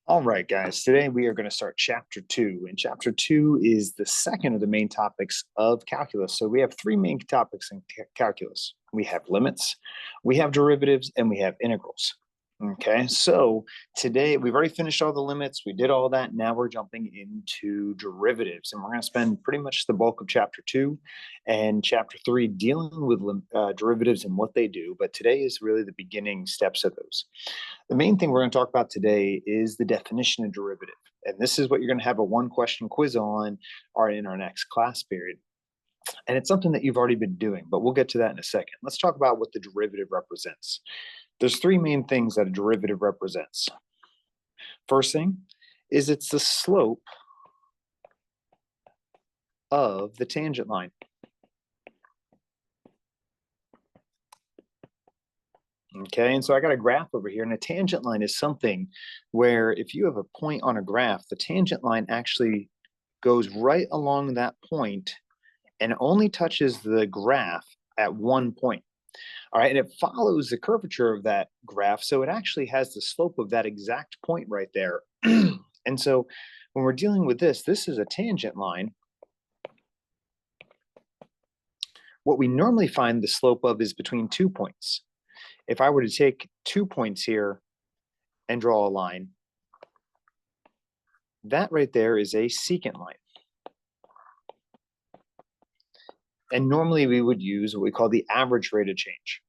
All right, guys, today we are going to start chapter 2. And chapter 2 is the second of the main topics of calculus. So we have three main topics in calculus. We have limits, we have derivatives, and we have integrals. Okay, so today we've already finished all the limits. We did all that. Now we're jumping into derivatives, and we're going to spend pretty much the bulk of chapter 2 and chapter 3 dealing with derivatives and what they do. But today is really the beginning steps of those. The main thing we're going to talk about today is the definition of derivative. And this is what you're going to have a one-question quiz on or in our next class period. And it's something that you've already been doing, but we'll get to that in a second. Let's talk about what the derivative represents. There's three main things that a derivative represents. First thing is it's the slope of the tangent line. Okay, and so I got a graph over here, and a tangent line is something where if you have a point on a graph, the tangent line actually goes right along that point and only touches the graph at one point. All right, and it follows the curvature of that graph, so it actually has the slope of that exact point right there. And so when we're dealing with this is a tangent line. What we normally find the slope of is between 2 points. If I were to take 2 points here and draw a line, that right there is a secant line. And normally we would use what we call the average rate of change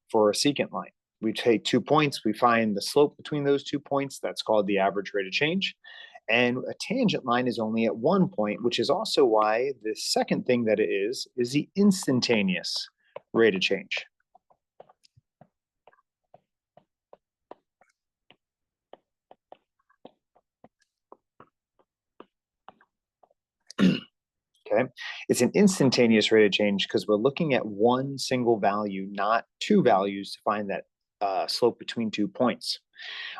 for a secant line. We take 2 points, we find the slope between those 2 points, that's called the average rate of change. And a tangent line is only at 1 point, which is also why the second thing that it is the instantaneous rate of change. Okay, it's an instantaneous rate of change because we're looking at one single value, not two values, to find that slope between 2 points.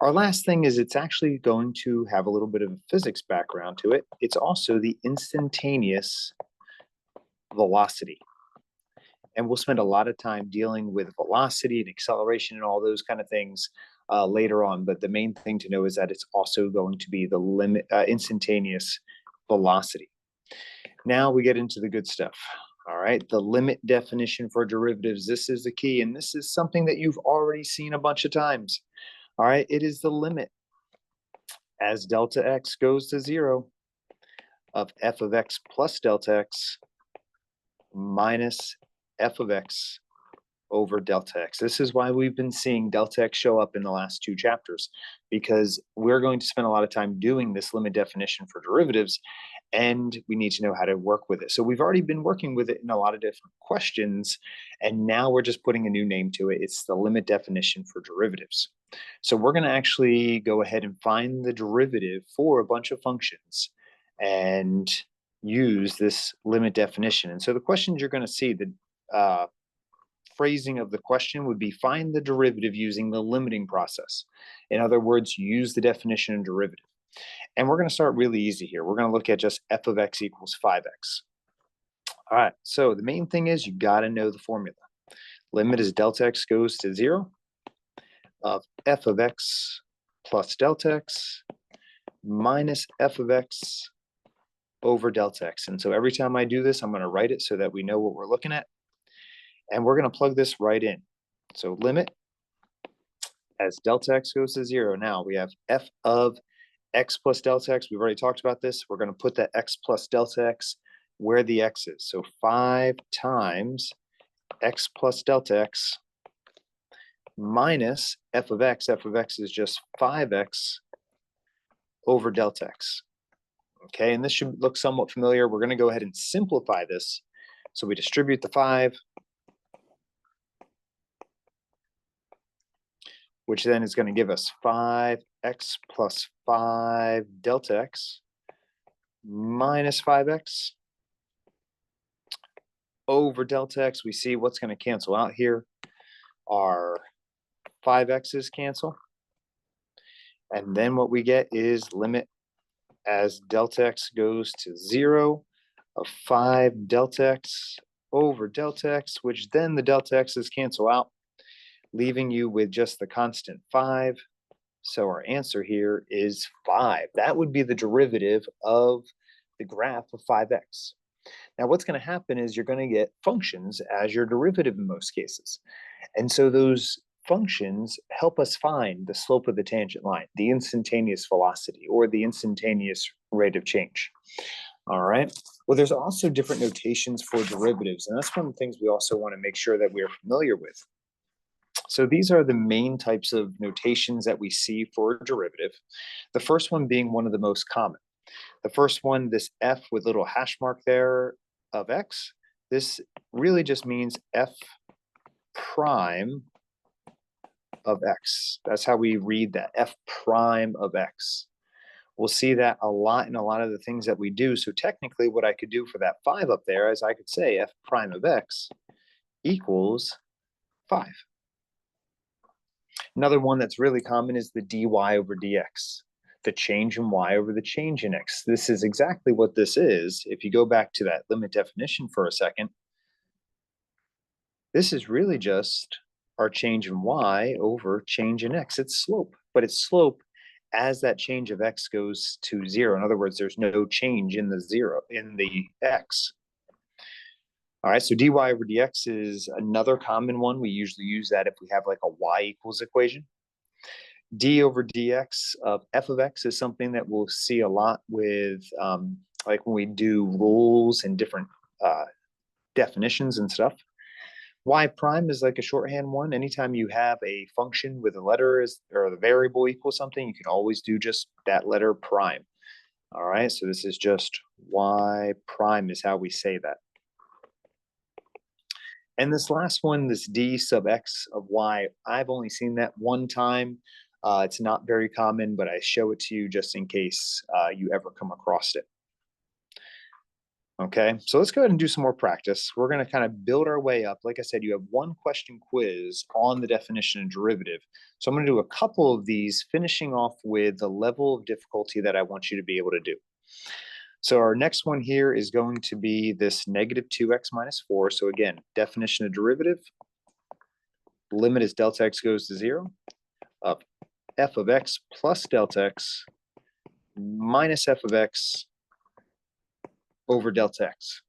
Our last thing is it's actually going to have a little bit of a physics background to it. It's also the instantaneous velocity. And we'll spend a lot of time dealing with velocity and acceleration and all those kind of things later on. But the main thing to know is that it's also going to be the limit instantaneous velocity. Now we get into the good stuff. All right, the limit definition for derivatives. This is the key, and this is something that you've already seen a bunch of times. All right, it is the limit as delta x goes to 0 of f of x plus delta x minus f of x over delta x. This is why we've been seeing delta x show up in the last 2 chapters, because we're going to spend a lot of time doing this limit definition for derivatives, and we need to know how to work with it. So we've already been working with it in a lot of different questions, and now we're just putting a new name to it. It's the limit definition for derivatives. So we're going to actually go ahead and find the derivative for a bunch of functions and use this limit definition. And so the questions you're going to see, the phrasing of the question would be find the derivative using the limiting process. In other words, use the definition of derivative. And we're going to start really easy here. We're going to look at just f of x equals 5x. All right, so the main thing is you got to know the formula. Limit as delta x goes to 0 of f of x plus delta x minus f of x over delta x. And so every time I do this, I'm going to write it so that we know what we're looking at. And we're going to plug this right in. So limit as delta x goes to 0. Now we have f of x plus delta x. We've already talked about this. We're going to put that x plus delta x where the x is. So 5 times x plus delta x minus f of x. F of x is just 5x over delta x. Okay, and this should look somewhat familiar. We're going to go ahead and simplify this. So we distribute the 5, which then is going to give us 5x plus 5 delta x minus 5x over delta x. We see what's going to cancel out here. Our 5x's cancel. And then what we get is limit as delta x goes to 0 of 5 delta x over delta x, which then the delta x's cancel out, leaving you with just the constant 5 So our answer here is 5. That would be the derivative of the graph of 5x. Now, what's going to happen is you're going to get functions as your derivative in most cases. And so those functions help us find the slope of the tangent line, the instantaneous velocity, or the instantaneous rate of change. All right. Well, there's also different notations for derivatives, and that's one of the things we also want to make sure that we're familiar with. So these are the main types of notations that we see for a derivative. The first one being one of the most common. The first one, this f with little hash mark there of x, this really just means f prime of x. That's how we read that, f prime of x. We'll see that a lot in a lot of the things that we do. So technically what I could do for that 5 up there is I could say f prime of x equals 5. Another one that's really common is the dy over dx, the change in y over the change in x. This is exactly what this is. If you go back to that limit definition for a second, this is really just our change in y over change in x. It's slope, but it's slope as that change of x goes to 0. In other words, there's no change in the x. All right, so dy over dx is another common one. We usually use that if we have like a y equals equation. D over dx of f of x is something that we'll see a lot with like when we do rules and different definitions and stuff. Y prime is like a shorthand one. Anytime you have a function with a letter or the variable equals something, you can always do just that letter prime. All right, so this is just y prime is how we say that. And this last one, this d sub x of y, I've only seen that one time. It's not very common, but I show it to you just in case you ever come across it. Okay, so let's go ahead and do some more practice. We're going to kind of build our way up. Like I said, you have one question quiz on the definition of derivative. So I'm going to do a couple of these, finishing off with the level of difficulty that I want you to be able to do. So our next one here is going to be this negative 2x minus 4. So again, definition of derivative, limit as delta x goes to 0 of f of x plus delta x minus f of x over delta x.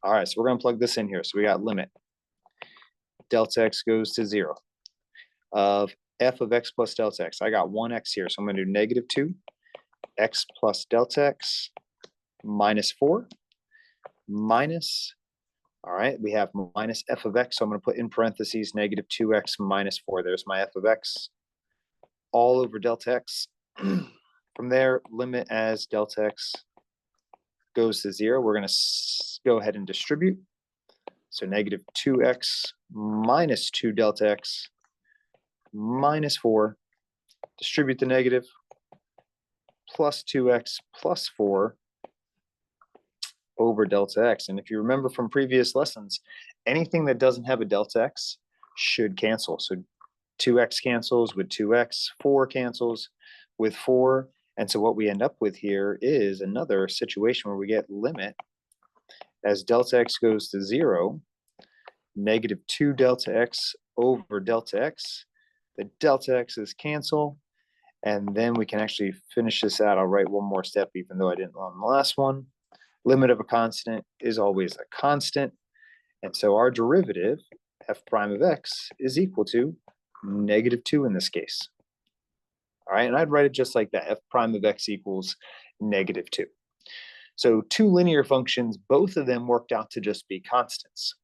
All right, so we're going to plug this in here. So we got limit delta x goes to 0 of f of x plus delta x. I got 1x here, so I'm going to do negative 2 x plus delta x minus 4 minus, all right, we have minus f of x, so I'm going to put in parentheses negative 2x minus 4. There's my f of x all over delta x. From there, limit as delta x goes to 0. We're going to go ahead and distribute. So negative 2x minus 2 delta x minus 4. Distribute the negative, plus 2x plus 4 over delta x. And if you remember from previous lessons, anything that doesn't have a delta x should cancel. So 2x cancels with 2x, 4 cancels with 4. And so what we end up with here is another situation where we get limit as delta x goes to 0, negative 2 delta x over delta x. The delta x's cancel. And then we can actually finish this out. I'll write one more step, even though I didn't on the last one. Limit of a constant is always a constant. And so our derivative, f prime of x, is equal to negative 2 in this case. All right, and I'd write it just like that. F prime of x equals negative 2. So two linear functions, both of them worked out to just be constants.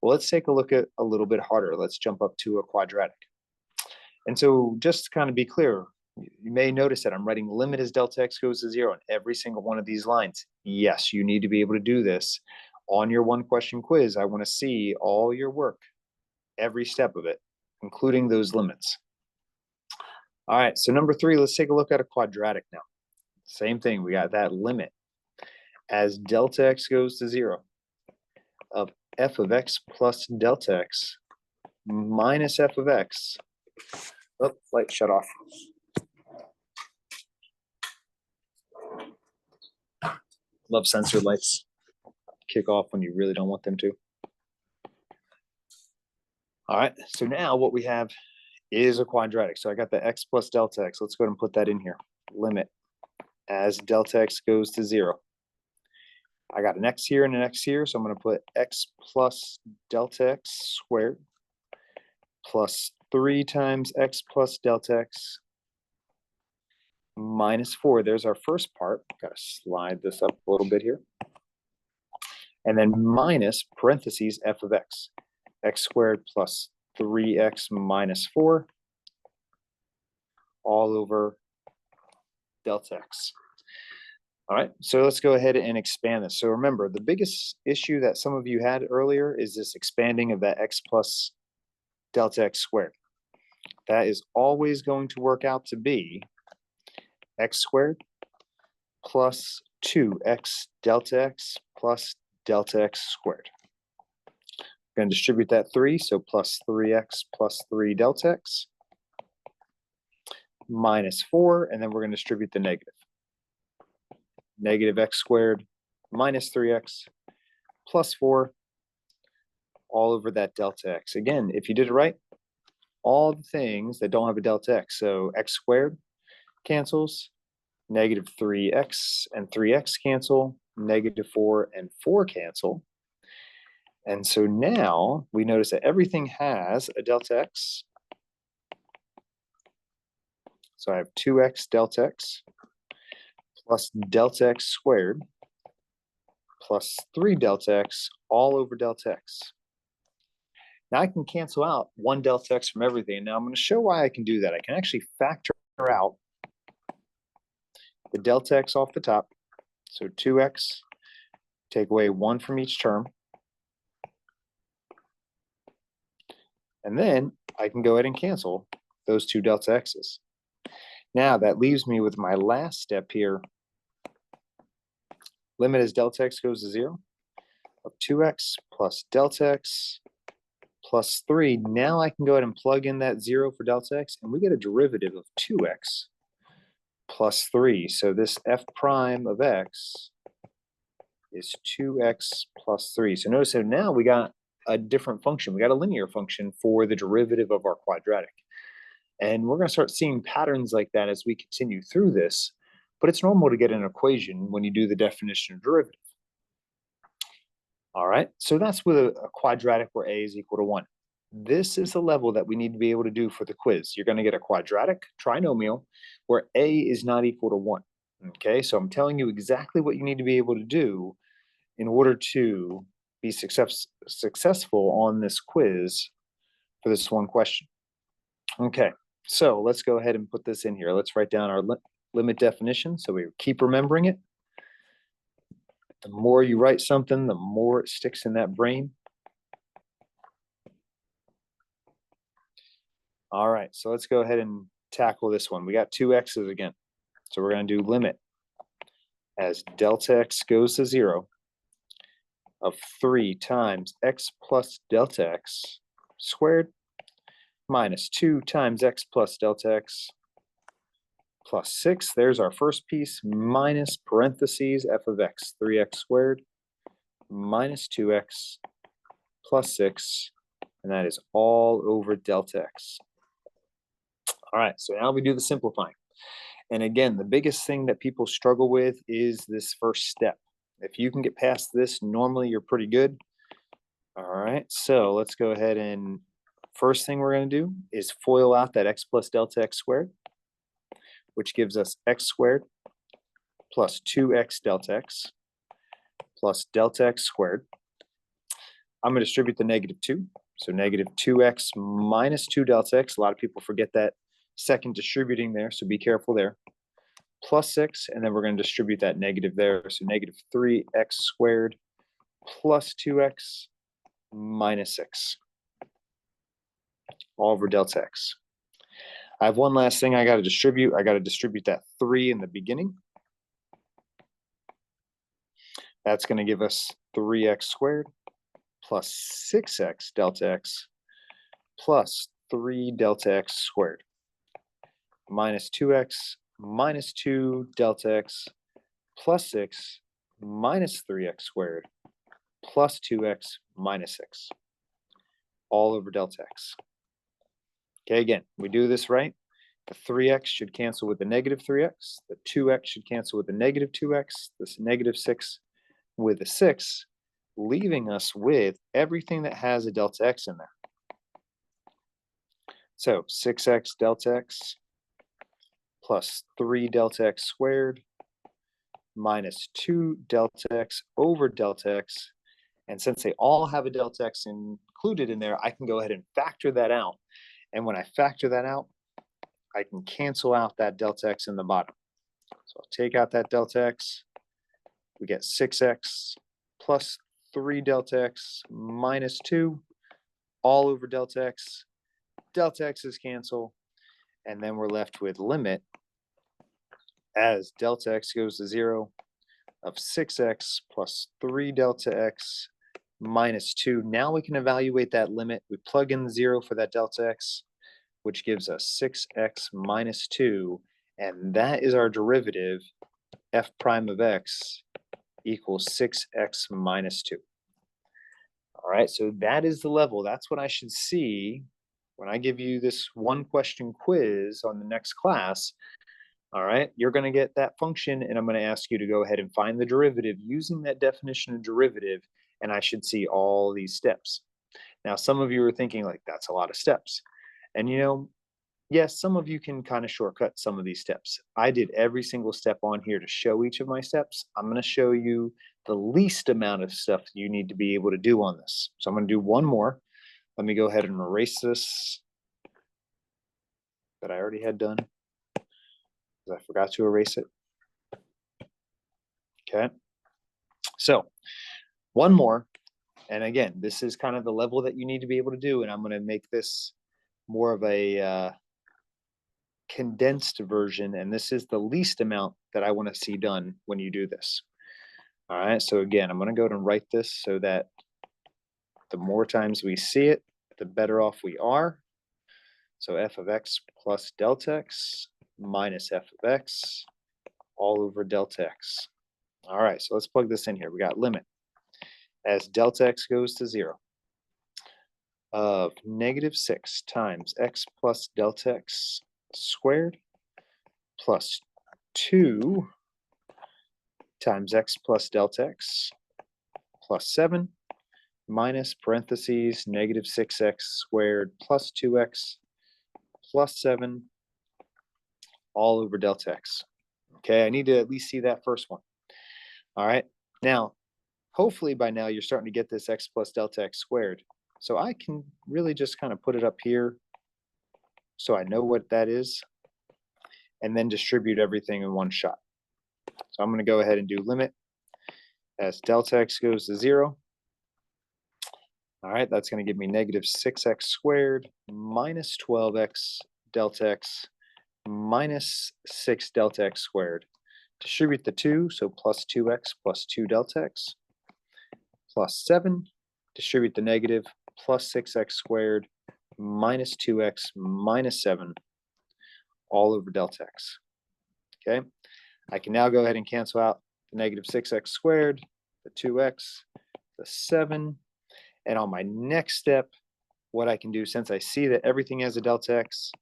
Well, let's take a look at a little bit harder. Let's jump up to a quadratic. And so just to kind of be clear, you may notice that I'm writing limit as delta x goes to 0 on every single one of these lines. Yes, you need to be able to do this on your one question quiz. I want to see all your work, every step of it, including those limits. All right, so number 3, let's take a look at a quadratic now. Same thing, we got that limit as delta x goes to 0 of f of x plus delta x minus f of x. Oh, light shut off. Love sensor lights. Kick off when you really don't want them to. All right, so now what we have is a quadratic. So I got the x plus delta x. Let's go ahead and put that in here. Limit as delta x goes to 0. I got an x here and an x here, so I'm going to put x plus delta x squared plus 3 times x plus delta x minus 4. There's our first part. Got to slide this up a little bit here. And then minus parentheses f of x squared plus 3x minus 4 all over delta x. All right, so let's go ahead and expand this. So remember, the biggest issue that some of you had earlier is this expanding of that x plus delta x squared. That is always going to work out to be x squared plus 2x delta x plus delta x squared. We're going to distribute that 3, so plus 3x plus 3 delta x minus 4, and then we're going to distribute the negative. Negative x squared minus 3x plus 4 all over that delta x. Again, if you did it right, all the things that don't have a delta x, so x squared cancels, negative 3x and 3x cancel, negative 4 and 4 cancel. And so now we notice that everything has a delta x. So I have 2x delta x plus delta x squared plus 3 delta x all over delta x. Now I can cancel out 1 delta x from everything. Now I'm going to show why I can do that. I can actually factor out the delta x off the top. So 2x, take away 1 from each term. And then I can go ahead and cancel those 2 delta x's. Now that leaves me with my last step here. Limit as delta x goes to 0 of 2x plus delta x plus 3. Now I can go ahead and plug in that 0 for delta x, and we get a derivative of 2x plus 3. So this f prime of x is 2x plus 3. So notice that now we got a different function. We got a linear function for the derivative of our quadratic. And we're going to start seeing patterns like that as we continue through this. But it's normal to get an equation when you do the definition of derivative. All right, so that's with a quadratic where a is equal to 1. This is the level that we need to be able to do for the quiz. You're going to get a quadratic trinomial where a is not equal to 1. Okay, so I'm telling you exactly what you need to be able to do in order to be successful on this quiz for this one question. Okay, so let's go ahead and put this in here. Let's write down our limit definition so we keep remembering it. The more you write something, the more it sticks in that brain. All right, so let's go ahead and tackle this one. We got 2 x's again. So we're going to do limit as delta x goes to 0 of 3 times x plus delta x squared minus 2 times x plus delta x plus 6. There's our first piece, minus parentheses f of x, 3x squared minus 2x plus 6, and that is all over delta x. All right, so now we do the simplifying. And again, the biggest thing that people struggle with is this first step. If you can get past this, normally you're pretty good. All right, so let's go ahead and first thing we're going to do is FOIL out that x plus delta x squared, which gives us x squared plus 2x delta x plus delta x squared. I'm going to distribute the negative 2. So negative 2x minus 2 delta x. A lot of people forget that second distributing there, so be careful there. Plus 6, and then we're going to distribute that negative there. So negative 3x squared plus 2x minus 6 all over delta x. I have one last thing I got to distribute. I got to distribute that 3 in the beginning. That's going to give us 3x squared plus 6x delta x plus 3 delta x squared minus 2x minus 2 delta x plus 6 minus 3x squared plus 2x minus 6 all over delta x. Okay, again, we do this right. The 3x should cancel with the negative 3x. The 2x should cancel with the negative 2x. This negative 6 with a 6, leaving us with everything that has a delta x in there. So 6x delta x plus 3 delta x squared minus 2 delta x over delta x. And since they all have a delta x included in there, I can go ahead and factor that out. And when I factor that out, I can cancel out that delta x in the bottom. So I'll take out that delta x. We get 6x plus 3 delta x minus 2 all over delta x. Delta x's cancel. And then we're left with limit as delta x goes to 0 of 6x plus 3 delta x minus 2. Now we can evaluate that limit. We plug in the 0 for that delta x, which gives us 6x minus 2. And that is our derivative, f prime of x equals 6x minus 2. All right, so that is the level. That's what I should see when I give you this one question quiz on the next class. All right, you're going to get that function, and I'm going to ask you to go ahead and find the derivative using that definition of derivative, and I should see all these steps. Now, some of you are thinking, like, that's a lot of steps. And, you know, yes, some of you can kind of shortcut some of these steps. I did every single step on here to show each of my steps. I'm going to show you the least amount of stuff you need to be able to do on this. So I'm going to do one more. Let me go ahead and erase this that I already had done, because I forgot to erase it. Okay. So one more. And again, this is kind of the level that you need to be able to do. And I'm going to make this more of a condensed version. And this is the least amount that I want to see done when you do this. All right. So again, I'm going to go ahead and write this so that the more times we see it, the better off we are. So f of x plus delta x minus f of x all over delta x. All right, so let's plug this in here. We got limit as delta x goes to 0 of negative 6 times x plus delta x squared plus 2 times x plus delta x plus 7 minus parentheses negative 6x squared plus 2x plus 7 all over delta x. Okay, I need to at least see that first one. All right, now, hopefully by now you're starting to get this x plus delta x squared. So I can really just kind of put it up here so I know what that is, and then distribute everything in one shot. So I'm going to go ahead and do limit as delta x goes to 0. All right, that's going to give me negative 6x squared minus 12x delta x minus 6 delta x squared. Distribute the 2, so plus 2x plus 2 delta x plus 7. Distribute the negative, plus 6x squared minus 2x minus 7 all over delta x. Okay, I can now go ahead and cancel out the negative 6x squared, the 2x, the 7. And on my next step, what I can do, since I see that everything has a delta x,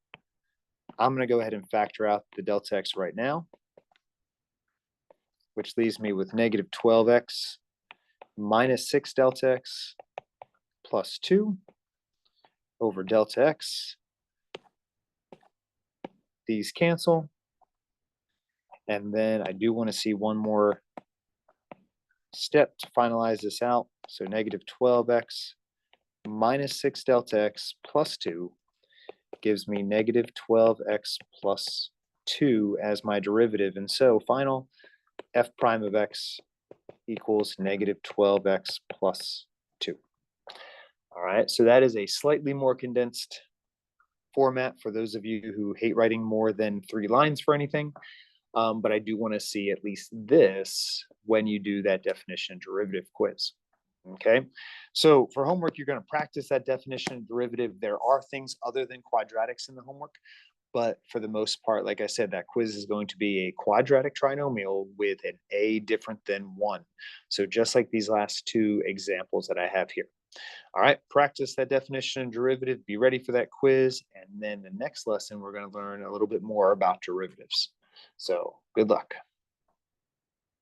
I'm going to go ahead and factor out the delta x right now, which leaves me with negative 12x minus 6 delta x plus 2 over delta x. These cancel. And then I do want to see one more step to finalize this out. So negative 12x minus 6 delta x plus 2 gives me negative 12x plus 2 as my derivative. And so final f prime of x equals negative 12x plus 2. All right, so that is a slightly more condensed format for those of you who hate writing more than 3 lines for anything. But I do want to see at least this when you do that definition and derivative quiz. Okay, so for homework, you're going to practice that definition and derivative. There are things other than quadratics in the homework, but for the most part, like I said, that quiz is going to be a quadratic trinomial with an a different than 1. So just like these last 2 examples that I have here. All right, practice that definition and derivative. Be ready for that quiz. And then the next lesson, we're going to learn a little bit more about derivatives. So good luck.